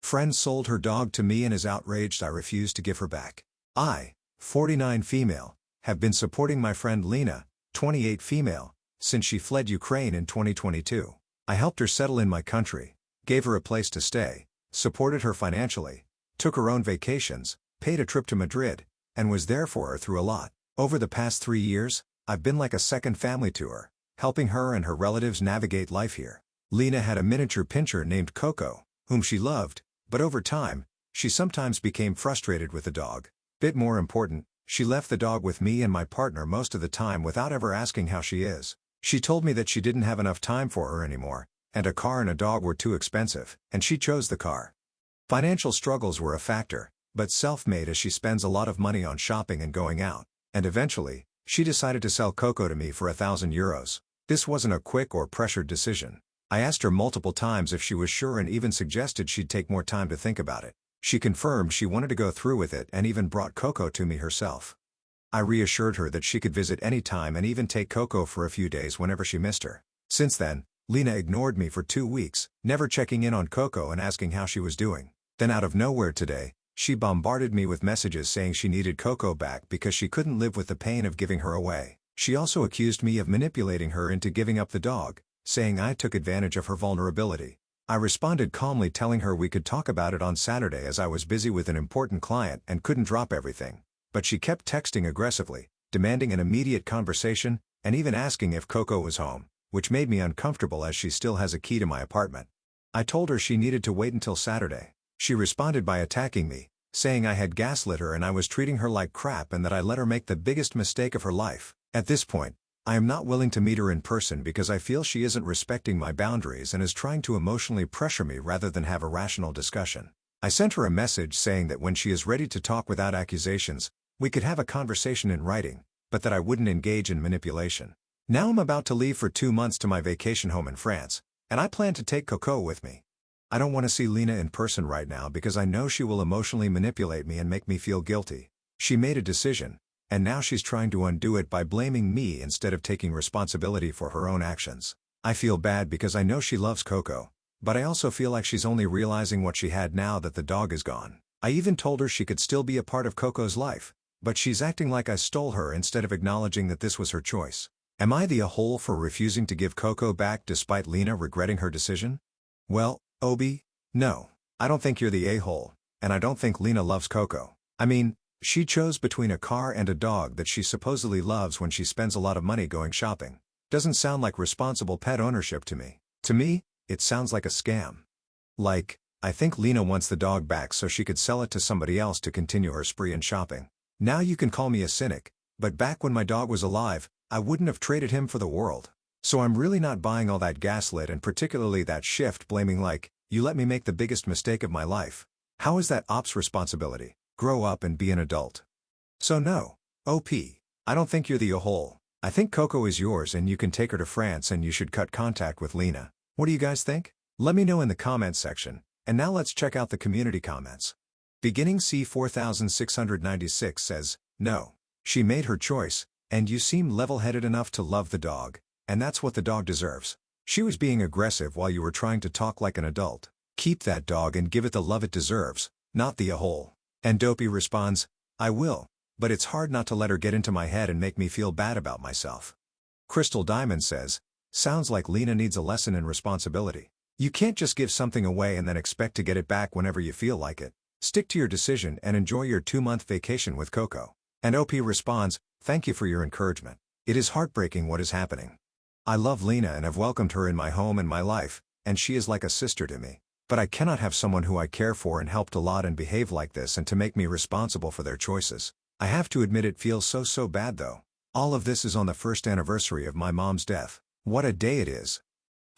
Friend sold her dog to me and is outraged I refuse to give her back. I, 49 female, have been supporting my friend Lena, 28 female, since she fled Ukraine in 2022. I helped her settle in my country, gave her a place to stay, supported her financially, took her own vacations, paid a trip to Madrid, and was there for her through a lot. Over the past 3 years, I've been like a second family to her, helping her and her relatives navigate life here. Lena had a miniature pinscher named Coco, whom she loved, but over time, she sometimes became frustrated with the dog. Bit more important, she left the dog with me and my partner most of the time without ever asking how she is. She told me that she didn't have enough time for her anymore, and a car and a dog were too expensive, and she chose the car. Financial struggles were a factor, but self-made as she spends a lot of money on shopping and going out, and eventually, she decided to sell Coco to me for 1,000 euros. This wasn't a quick or pressured decision. I asked her multiple times if she was sure and even suggested she'd take more time to think about it. She confirmed she wanted to go through with it and even brought Coco to me herself. I reassured her that she could visit any time and even take Coco for a few days whenever she missed her. Since then, Lena ignored me for 2 weeks, never checking in on Coco and asking how she was doing. Then out of nowhere today, she bombarded me with messages saying she needed Coco back because she couldn't live with the pain of giving her away. She also accused me of manipulating her into giving up the dog, saying I took advantage of her vulnerability. I responded calmly telling her we could talk about it on Saturday as I was busy with an important client and couldn't drop everything. But she kept texting aggressively, demanding an immediate conversation, and even asking if Coco was home, which made me uncomfortable as she still has a key to my apartment. I told her she needed to wait until Saturday. She responded by attacking me, saying I had gaslit her and I was treating her like crap and that I let her make the biggest mistake of her life. At this point, I am not willing to meet her in person because I feel she isn't respecting my boundaries and is trying to emotionally pressure me rather than have a rational discussion. I sent her a message saying that when she is ready to talk without accusations, we could have a conversation in writing, but that I wouldn't engage in manipulation. Now I'm about to leave for 2 months to my vacation home in France, and I plan to take Coco with me. I don't want to see Lena in person right now because I know she will emotionally manipulate me and make me feel guilty. She made a decision, and now she's trying to undo it by blaming me instead of taking responsibility for her own actions. I feel bad because I know she loves Coco, but I also feel like she's only realizing what she had now that the dog is gone. I even told her she could still be a part of Coco's life, but she's acting like I stole her instead of acknowledging that this was her choice. Am I the a-hole for refusing to give Coco back despite Lena regretting her decision? Well, Obi, no. I don't think you're the a-hole, and I don't think Lena loves Coco. I mean, she chose between a car and a dog that she supposedly loves when she spends a lot of money going shopping. Doesn't sound like responsible pet ownership to me. To me, it sounds like a scam. Like, I think Lena wants the dog back so she could sell it to somebody else to continue her spree in shopping. Now you can call me a cynic, but back when my dog was alive, I wouldn't have traded him for the world. So I'm really not buying all that gaslit and particularly that shift blaming like, you let me make the biggest mistake of my life. How is that ops responsibility? Grow up and be an adult. So no, OP. I don't think you're the a-hole. I think Coco is yours and you can take her to France and you should cut contact with Lena. What do you guys think? Let me know in the comments section, and now let's check out the community comments. Beginning C4696 says, no. She made her choice, and you seem level-headed enough to love the dog, and that's what the dog deserves. She was being aggressive while you were trying to talk like an adult. Keep that dog and give it the love it deserves, not the a-hole. And Dopey responds, I will, but it's hard not to let her get into my head and make me feel bad about myself. Crystal Diamond says, sounds like Lena needs a lesson in responsibility. You can't just give something away and then expect to get it back whenever you feel like it. Stick to your decision and enjoy your 2-month vacation with Coco. And OP responds, thank you for your encouragement. It is heartbreaking what is happening. I love Lena and have welcomed her in my home and my life, and she is like a sister to me. But I cannot have someone who I care for and helped a lot and behave like this and to make me responsible for their choices. I have to admit it feels so bad though. All of this is on the 1st anniversary of my mom's death. What a day it is.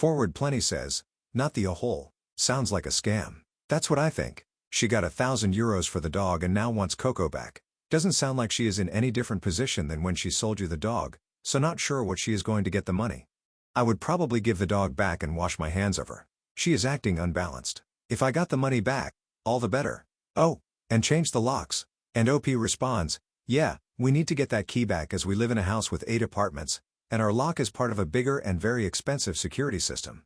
Forward Plenty says, not the a-hole. Sounds like a scam. That's what I think. She got 1,000 euros for the dog and now wants Coco back. Doesn't sound like she is in any different position than when she sold you the dog, so not sure what she is going to get the money. I would probably give the dog back and wash my hands of her. She is acting unbalanced. If I got the money back, all the better. Oh, and change the locks. And OP responds, yeah, we need to get that key back as we live in a house with 8 apartments, and our lock is part of a bigger and very expensive security system.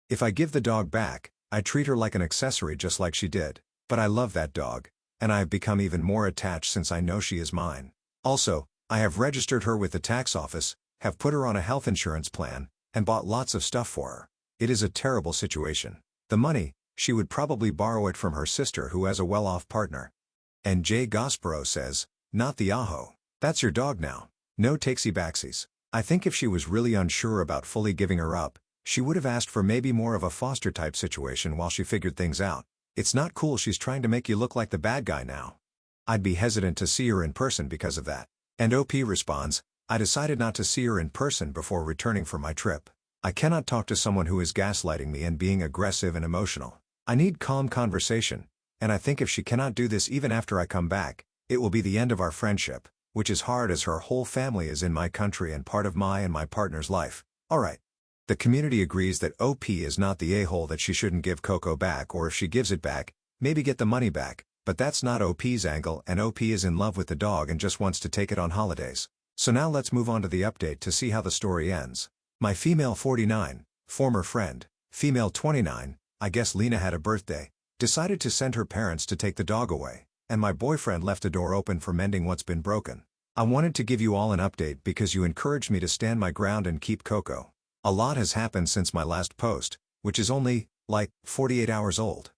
If I give the dog back, I treat her like an accessory just like she did. But I love that dog, and I have become even more attached since I know she is mine. Also, I have registered her with the tax office, have put her on a health insurance plan, and bought lots of stuff for her. It is a terrible situation. The money, she would probably borrow it from her sister who has a well-off partner. And Jay Gospero says, not the Aho. That's your dog now. No takesy backsies. I think if she was really unsure about fully giving her up, she would have asked for maybe more of a foster type situation while she figured things out. It's not cool she's trying to make you look like the bad guy now. I'd be hesitant to see her in person because of that. And OP responds, I decided not to see her in person before returning from my trip. I cannot talk to someone who is gaslighting me and being aggressive and emotional. I need calm conversation, and I think if she cannot do this even after I come back, it will be the end of our friendship, which is hard as her whole family is in my country and part of my and my partner's life. Alright. The community agrees that OP is not the a-hole that she shouldn't give Coco back, or if she gives it back, maybe get the money back, but that's not OP's angle, and OP is in love with the dog and just wants to take it on holidays. So now let's move on to the update to see how the story ends. My female 49, former friend, female 29, I guess Lena had a birthday, decided to send her parents to take the dog away, and my boyfriend left a door open for mending what's been broken. I wanted to give you all an update because you encouraged me to stand my ground and keep Coco. A lot has happened since my last post, which is only, like, 48 hours old.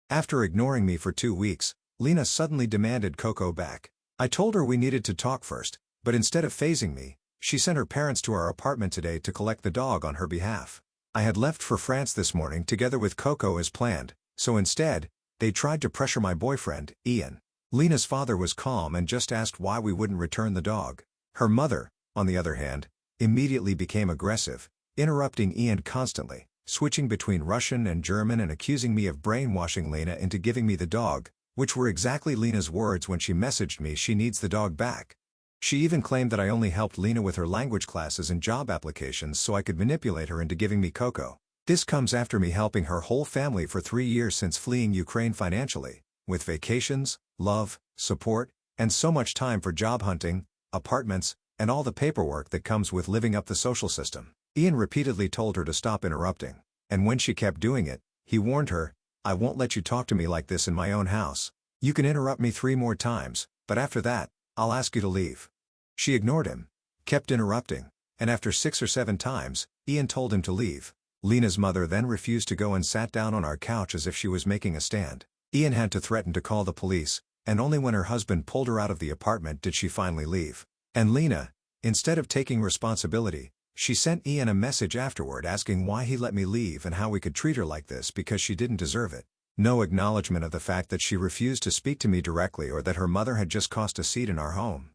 After ignoring me for 2 weeks, Lena suddenly demanded Coco back. I told her we needed to talk first, but instead of phasing me, she sent her parents to our apartment today to collect the dog on her behalf. I had left for France this morning together with Coco as planned, so instead, they tried to pressure my boyfriend, Ian. Lena's father was calm and just asked why we wouldn't return the dog. Her mother, on the other hand, immediately became aggressive, interrupting Ian constantly, switching between Russian and German and accusing me of brainwashing Lena into giving me the dog, which were exactly Lena's words when she messaged me she needs the dog back. She even claimed that I only helped Lena with her language classes and job applications so I could manipulate her into giving me Coco. This comes after me helping her whole family for 3 years since fleeing Ukraine financially, with vacations, love, support, and so much time for job hunting, apartments, and all the paperwork that comes with living up the social system. Ian repeatedly told her to stop interrupting, and when she kept doing it, he warned her, I won't let you talk to me like this in my own house. You can interrupt me 3 more times, but after that, I'll ask you to leave. She ignored him, kept interrupting, and after 6 or 7 times, Ian told him to leave. Lena's mother then refused to go and sat down on our couch as if she was making a stand. Ian had to threaten to call the police, and only when her husband pulled her out of the apartment did she finally leave. And Lena, instead of taking responsibility, she sent Ian a message afterward asking why he let me leave and how we could treat her like this because she didn't deserve it. No acknowledgement of the fact that she refused to speak to me directly or that her mother had just cost a seat in our home.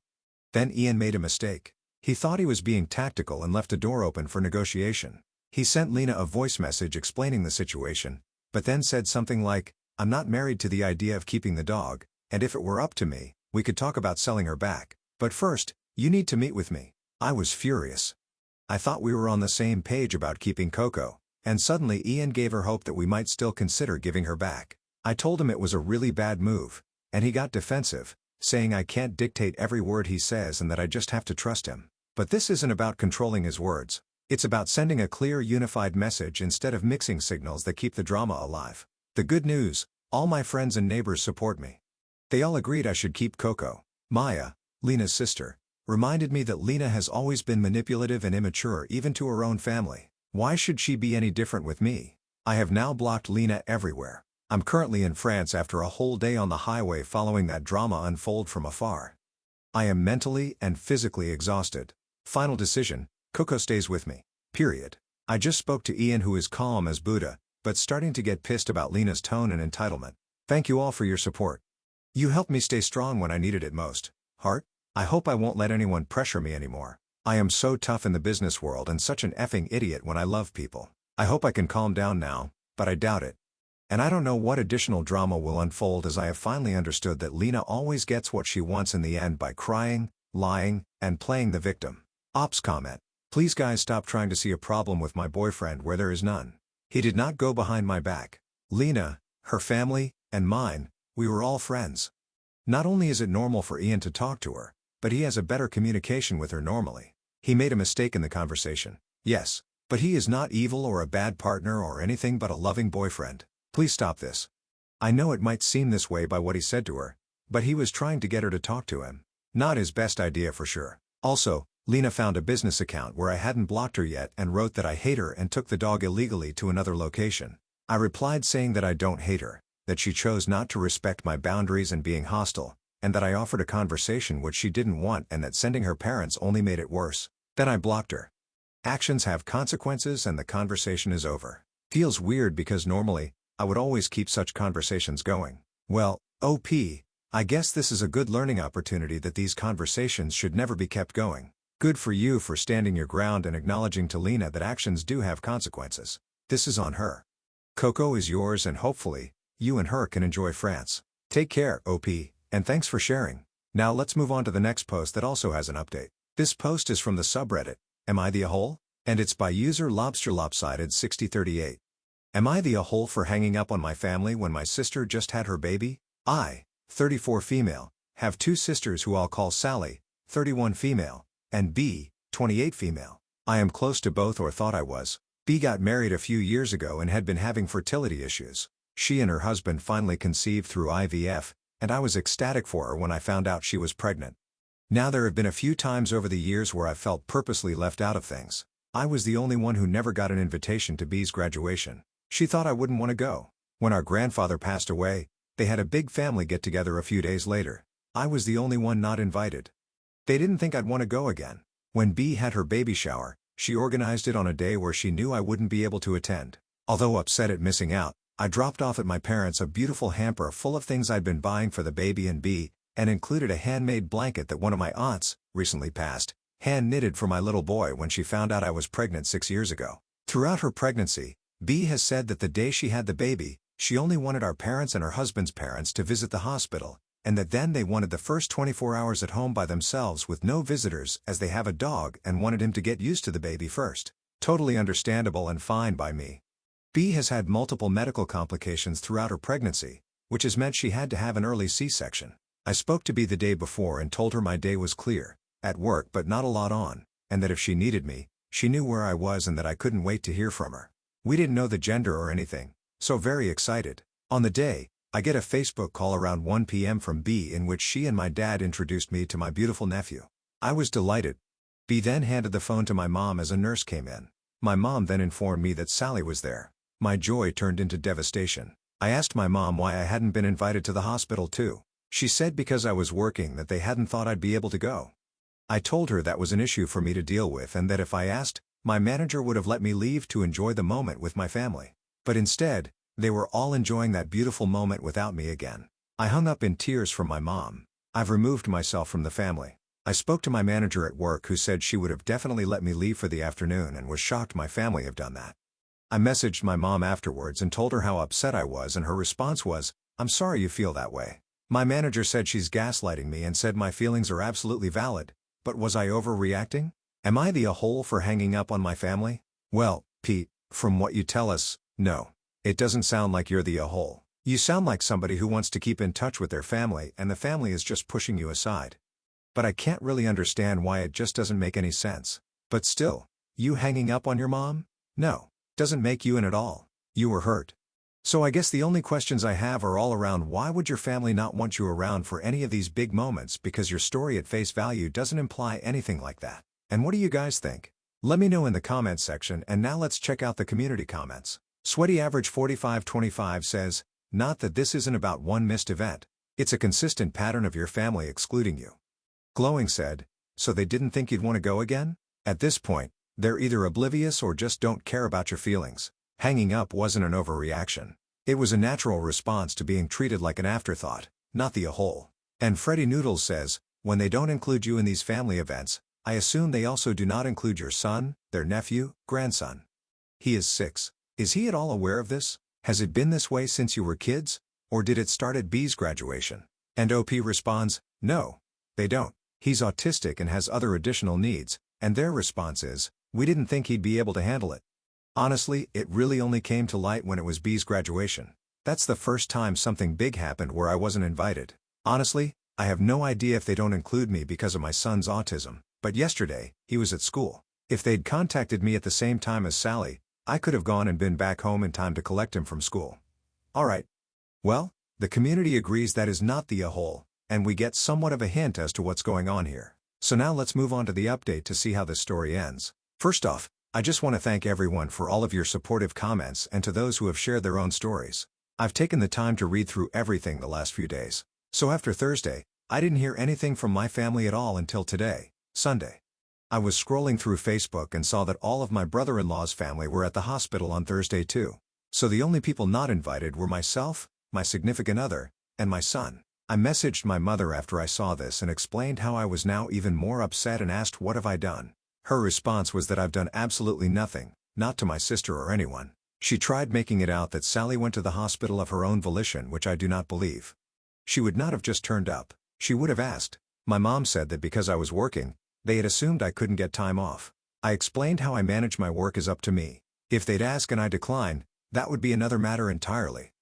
Then Ian made a mistake. He thought he was being tactical and left a door open for negotiation. He sent Lena a voice message explaining the situation, but then said something like, I'm not married to the idea of keeping the dog, and if it were up to me, we could talk about selling her back. But first, you need to meet with me. I was furious. I thought we were on the same page about keeping Coco, and suddenly Ian gave her hope that we might still consider giving her back. I told him it was a really bad move, and he got defensive, saying I can't dictate every word he says and that I just have to trust him. But this isn't about controlling his words. It's about sending a clear unified message instead of mixing signals that keep the drama alive. The good news, all my friends and neighbors support me. They all agreed I should keep Coco. Maya, Lena's sister, reminded me that Lena has always been manipulative and immature even to her own family. Why should she be any different with me? I have now blocked Lena everywhere. I'm currently in France after a whole day on the highway following that drama unfold from afar. I am mentally and physically exhausted. Final decision, Coco stays with me. Period. I just spoke to Ian, who is calm as Buddha, but starting to get pissed about Lena's tone and entitlement. Thank you all for your support. You helped me stay strong when I needed it most. Heart? I hope I won't let anyone pressure me anymore. I am so tough in the business world and such an effing idiot when I love people. I hope I can calm down now, but I doubt it. And I don't know what additional drama will unfold as I have finally understood that Lena always gets what she wants in the end by crying, lying, and playing the victim. Ops comment. Please guys stop trying to see a problem with my boyfriend where there is none. He did not go behind my back. Lena, her family, and mine, we were all friends. Not only is it normal for Ian to talk to her, but he has a better communication with her normally. He made a mistake in the conversation. Yes, but he is not evil or a bad partner or anything but a loving boyfriend. Please stop this. I know it might seem this way by what he said to her, but he was trying to get her to talk to him. Not his best idea for sure. Also, Lena found a business account where I hadn't blocked her yet and wrote that I hate her and took the dog illegally to another location. I replied saying that I don't hate her, that she chose not to respect my boundaries and being hostile, and that I offered a conversation which she didn't want and that sending her parents only made it worse. Then I blocked her. Actions have consequences and the conversation is over. Feels weird because normally, I would always keep such conversations going. Well, OP, I guess this is a good learning opportunity that these conversations should never be kept going. Good for you for standing your ground and acknowledging to Lena that actions do have consequences. This is on her. Coco is yours and hopefully, you and her can enjoy France. Take care, OP, and thanks for sharing. Now let's move on to the next post that also has an update. This post is from the subreddit, Am I the a-hole? And it's by user LobsterLopsided6038. Am I the a-hole for hanging up on my family when my sister just had her baby? I, 34 female, have two sisters who I'll call Sally, 31 female, and B, 28 female. I am close to both or thought I was. B got married a few years ago and had been having fertility issues. She and her husband finally conceived through IVF, and I was ecstatic for her when I found out she was pregnant. Now there have been a few times over the years where I felt purposely left out of things. I was the only one who never got an invitation to B's graduation. She thought I wouldn't want to go. When our grandfather passed away, they had a big family get-together a few days later. I was the only one not invited. They didn't think I'd want to go again. When B had her baby shower, she organized it on a day where she knew I wouldn't be able to attend. Although upset at missing out, I dropped off at my parents' a beautiful hamper full of things I'd been buying for the baby and B, and included a handmade blanket that one of my aunts, recently passed, hand-knitted for my little boy when she found out I was pregnant 6 years ago. Throughout her pregnancy, B has said that the day she had the baby, she only wanted our parents and her husband's parents to visit the hospital, and that then they wanted the first 24 hours at home by themselves with no visitors as they have a dog and wanted him to get used to the baby first. Totally understandable and fine by me. B has had multiple medical complications throughout her pregnancy, which has meant she had to have an early C-section. I spoke to B the day before and told her my day was clear, at work but not a lot on, and that if she needed me, she knew where I was and that I couldn't wait to hear from her. We didn't know the gender or anything, so very excited. On the day, I get a Facebook call around 1 p.m. from B in which she and my dad introduced me to my beautiful nephew. I was delighted. B then handed the phone to my mom as a nurse came in. My mom then informed me that Sally was there. My joy turned into devastation. I asked my mom why I hadn't been invited to the hospital too. She said because I was working that they hadn't thought I'd be able to go. I told her that was an issue for me to deal with and that if I asked, my manager would have let me leave to enjoy the moment with my family. But instead, they were all enjoying that beautiful moment without me again. I hung up in tears from my mom. I've removed myself from the family. I spoke to my manager at work who said she would have definitely let me leave for the afternoon and was shocked my family have done that. I messaged my mom afterwards and told her how upset I was and her response was, "I'm sorry you feel that way." My manager said she's gaslighting me and said my feelings are absolutely valid, but was I overreacting? Am I the a-hole for hanging up on my family? Well, Pete, from what you tell us, no. It doesn't sound like you're the a-hole. You sound like somebody who wants to keep in touch with their family and the family is just pushing you aside. But I can't really understand why it just doesn't make any sense. But still, you hanging up on your mom? No. Doesn't make you in at all. You were hurt. So I guess the only questions I have are all around why would your family not want you around for any of these big moments because your story at face value doesn't imply anything like that. And what do you guys think? Let me know in the comments section and now let's check out the community comments. Sweaty Average 4525 says, not that this isn't about one missed event. It's a consistent pattern of your family excluding you. Glowing said, so they didn't think you'd want to go again? At this point, they're either oblivious or just don't care about your feelings. Hanging up wasn't an overreaction. It was a natural response to being treated like an afterthought, not the a-hole. And Freddy Noodles says, when they don't include you in these family events, I assume they also do not include your son, their nephew, grandson. He is 6. Is he at all aware of this? Has it been this way since you were kids? Or did it start at B's graduation? And OP responds, no, they don't. He's autistic and has other additional needs, and their response is, we didn't think he'd be able to handle it. Honestly, it really only came to light when it was B's graduation. That's the first time something big happened where I wasn't invited. Honestly, I have no idea if they don't include me because of my son's autism, but yesterday, he was at school. If they'd contacted me at the same time as Sally, I could have gone and been back home in time to collect him from school. Alright. Well, the community agrees that is not the a-hole, and we get somewhat of a hint as to what's going on here. So now let's move on to the update to see how this story ends. First off, I just want to thank everyone for all of your supportive comments and to those who have shared their own stories. I've taken the time to read through everything the last few days. So after Thursday, I didn't hear anything from my family at all until today, Sunday. I was scrolling through Facebook and saw that all of my brother-in-law's family were at the hospital on Thursday too. So the only people not invited were myself, my significant other, and my son. I messaged my mother after I saw this and explained how I was now even more upset and asked what have I done. Her response was that I've done absolutely nothing, not to my sister or anyone. She tried making it out that Sally went to the hospital of her own volition, which I do not believe. She would not have just turned up. She would have asked. My mom said that because I was working, they had assumed I couldn't get time off. I explained how I manage my work is up to me. If they'd ask and I decline, that would be another matter entirely.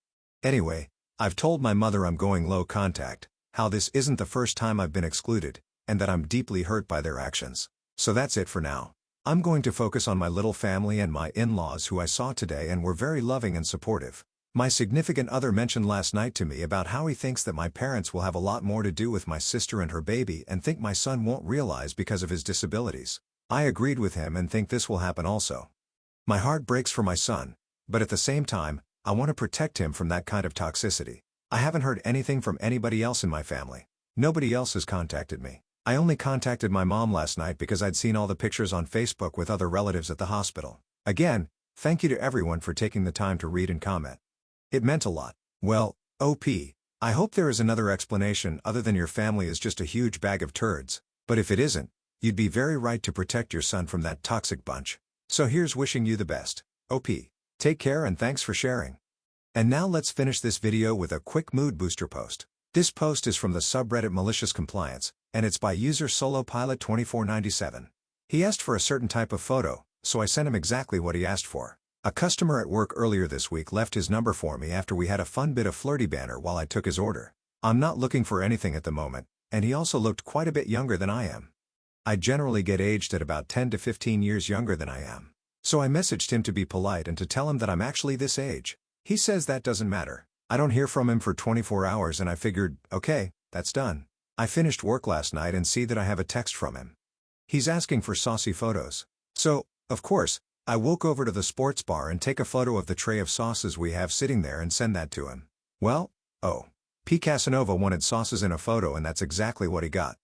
Anyway, I've told my mother I'm going low contact, how this isn't the first time I've been excluded, and that I'm deeply hurt by their actions. So that's it for now. I'm going to focus on my little family and my in-laws who I saw today and were very loving and supportive. My significant other mentioned last night to me about how he thinks that my parents will have a lot more to do with my sister and her baby and think my son won't realize because of his disabilities. I agreed with him and think this will happen also. My heart breaks for my son, but at the same time, I want to protect him from that kind of toxicity. I haven't heard anything from anybody else in my family. Nobody else has contacted me. I only contacted my mom last night because I'd seen all the pictures on Facebook with other relatives at the hospital. Again, thank you to everyone for taking the time to read and comment. It meant a lot. Well, OP, I hope there is another explanation other than your family is just a huge bag of turds, but if it isn't, you'd be very right to protect your son from that toxic bunch. So here's wishing you the best. OP. Take care and thanks for sharing. And now let's finish this video with a quick mood booster post. This post is from the subreddit Malicious Compliance, and it's by user SoloPilot2497. He asked for a certain type of photo, so I sent him exactly what he asked for. A customer at work earlier this week left his number for me after we had a fun bit of flirty banter while I took his order. I'm not looking for anything at the moment, and he also looked quite a bit younger than I am. I generally get aged at about 10 to 15 years younger than I am. So I messaged him to be polite and to tell him that I'm actually this age. He says that doesn't matter. I don't hear from him for 24 hours and I figured, okay, that's done. I finished work last night and see that I have a text from him. He's asking for saucy photos. So, of course, I walk over to the sports bar and take a photo of the tray of sauces we have sitting there and send that to him. Well, P. Casanova wanted sauces in a photo and that's exactly what he got.